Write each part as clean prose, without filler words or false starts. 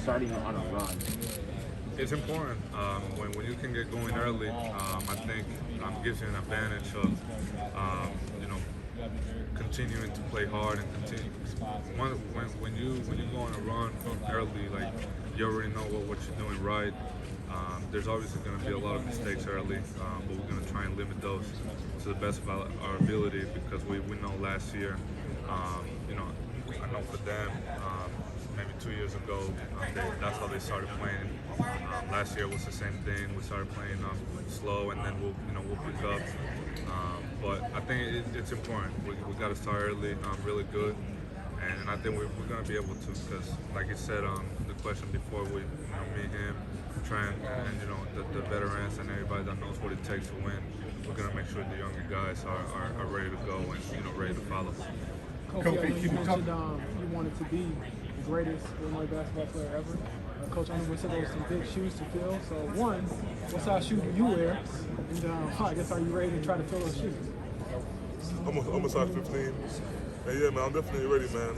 starting on a run? It's important when you can get going early. I think gives you an advantage of you know continuing to play hard and continue. When you go on a run early, like you already know what you're doing right. There's obviously going to be a lot of mistakes early, but we're going to try and limit those to the best of our ability because we know last year, you know, I know for them, maybe 2 years ago, that's how they started playing. Last year was the same thing. We started playing slow, and then we'll pick up. But I think it's important. We got to start early, really good, and I think we're going to be able to because, like you said, the question before, me and him, trying and the veterans and everybody that knows what it takes to win. We're going to make sure the younger guys are ready to go and ready to follow. Kofi, you mentioned you wanted to be the greatest Illinois basketball player ever. Coach Andre said those some big shoes to fill. So one, what size shoe do you wear? And I guess are you ready to try to fill those shoes? I'm a size 15. And yeah, man, I'm definitely ready, man.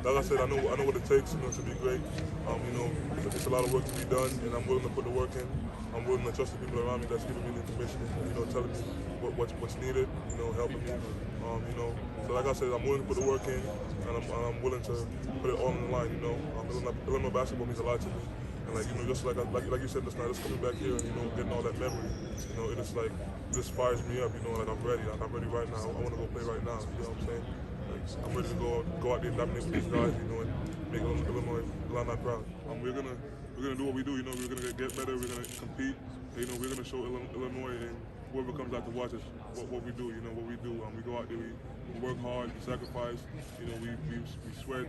Like I said, I know what it takes, to be great. It's a lot of work to be done, and I'm willing to put the work in. I'm willing to trust the people around me that's giving me the information, telling me what's needed, helping me. So like I said, I'm willing to put the work in, and I'm willing to put it all on the line. Illinois basketball means a lot to me, and just like you said just now, just coming back here and getting all that memory, it is like this fires me up. Like I'm ready. I'm ready right now. I want to go play right now. You know what I'm saying? I'm ready to go out there and dominate with these guys, and make Illinois proud. We're gonna do what we do. We're gonna get better. We're gonna compete. We're gonna show Illinois and whoever comes out to watch us what we do. What we do. We go out there. We work hard. We sacrifice. We sweat.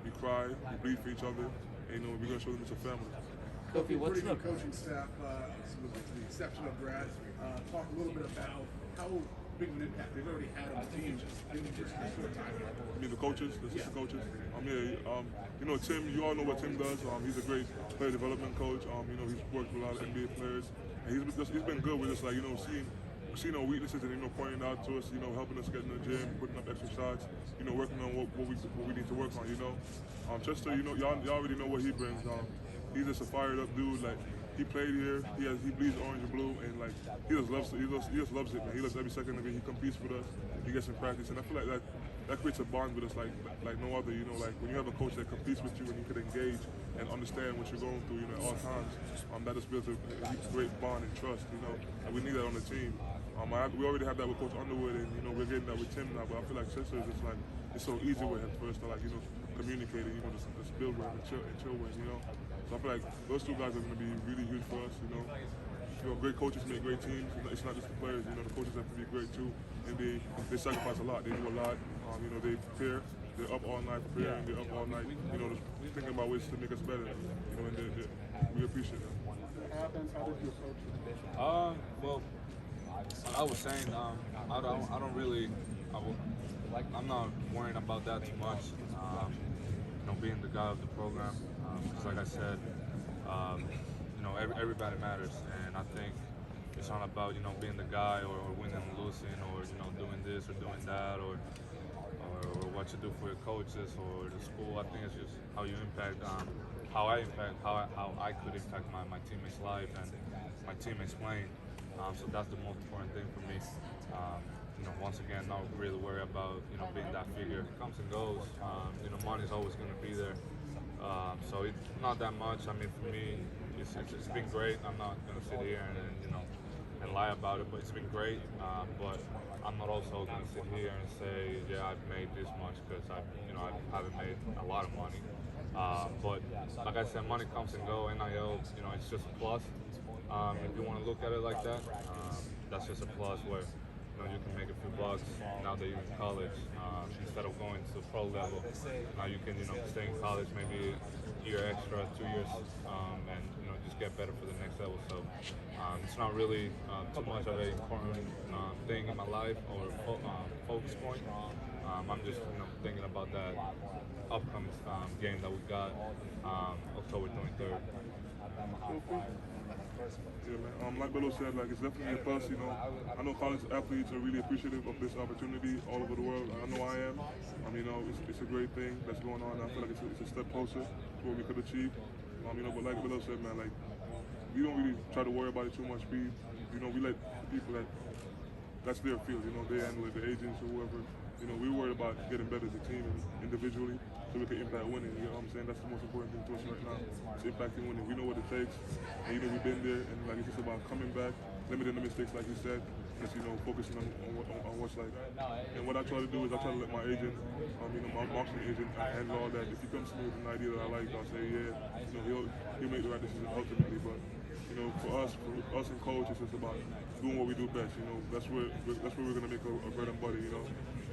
We cry. We bleed for each other. And, we're gonna show them it's a family. Kofi, what's the coaching staff, with the exception of Brad, talk a little bit about how big an impact they've already had on the team just in the first short time. I mean the coaches, the assistant coaches. Tim. You all know what Tim does. He's a great player development coach. He's worked with a lot of NBA players, and he's been good with us. Seeing our weaknesses and pointing out to us. Helping us get in the gym, putting up extra shots. Working on what we need to work on. Chester. Y'all already know what he brings. He's just a fired up dude. He played here. He bleeds orange and blue, and he just loves it. He just loves it, man. He loves every second of it. He competes with us. He gets in practice, and I feel like that creates a bond with us like no other. When you have a coach that competes with you and you can engage and understand what you're going through, at all times, that just builds a great bond and trust. And we need that on the team. We already have that with Coach Underwood, and we're getting that with Tim now. But I feel like Chester is just it's so easy with him for us to communicate and just build with him and chill with him. So I feel like those two guys are going to be really huge for us. Great coaches make great teams. It's not just the players. The coaches have to be great too, and they sacrifice a lot. They do a lot. They prepare. They're up all night preparing. They're up all night. Just thinking about ways to make us better. And we appreciate that. How did you approach it? Well, I was saying, I'm not worrying about that too much. Being the guy of the program, because like I said, everybody matters, and I think it's not about being the guy or winning and losing or doing this or doing that or what you do for your coaches or the school. I think it's just how you impact, how I could impact my teammates' life and my teammates playing. So that's the most important thing for me. Once again, not really worry about being that figure. It comes and goes. Money's always going to be there. So it's not that much. I mean, for me, it's been great. I'm not going to sit here and lie about it, but it's been great. But I'm not also going to sit here and say, yeah, I've made this much because I haven't made a lot of money. But like I said, money comes and goes. NIL, it's just a plus. If you want to look at it like that, that's just a plus where you can make a few bucks now that you're in college instead of going to pro level. Now you can stay in college maybe a year extra, 2 years, and just get better for the next level. So it's not really too much of an important thing in my life or focus point. I'm just thinking about that upcoming game that we got October 23rd. Yeah, man. Like Bello said, like it's definitely a plus. You know, I know college athletes are really appreciative of this opportunity all over the world. I know I am. You know, it's a great thing that's going on. I feel like it's a step closer to what we could achieve. You know, but like Bello said, man, like we don't really try to worry about it too much. You know, we let the people that's their field. You know, they handle it, the agents or whoever. You know, we're worried about getting better as a team and individually so we can impact winning. You know what I'm saying? That's the most important thing to us right now. It's impacting winning. We know what it takes. And, you know, we've been there. And, like, it's just about coming back, limiting the mistakes, like you said. Just, you know, focusing on what's like. And what I try to do is I try to let my agent, you know, my boxing agent, handle all that. If he comes to me with an idea that I like, I'll say, yeah, you know, he'll make the right decision ultimately. But, you know, for us and coach, it's just about doing what we do best. You know, that's where we're gonna make a bread and butter. You know,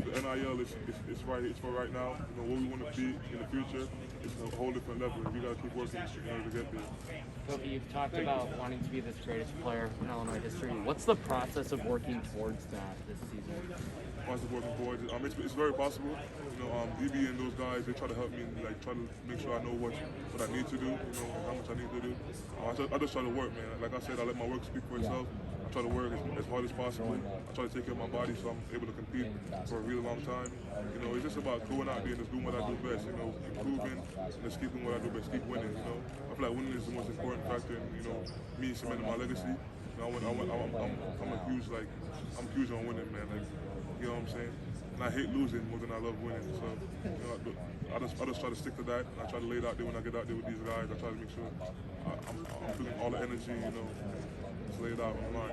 the NIL is right. It's for right now. You know, what we want to be in the future is a whole different level. We gotta keep working in order to get there. Kofi, you've talked about wanting to be the greatest player in Illinois history. What's the process of working towards that this season? Process of working towards it. It's very possible. You know, DB and those guys, they try to help me, like try to make sure I know what I need to do. You know, how much I need to do. I just try to work, man. Like I said, I let my work speak for itself. I try to work as hard as possible. I try to take care of my body so I'm able to compete for a really long time. You know, it's just about going out there and just doing what I do best. You know, improving and just keep doing what I do best, keep winning. You know, I feel like winning is the most important factor in, you know, me cementing my legacy. You know, I'm huge on winning, man. Like, you know what I'm saying? And I hate losing more than I love winning. So, you know, I just try to stick to that. I try to lay it out there when I get out there with these guys. I try to make sure I'm feeling all the energy, you know, just lay it out on the line.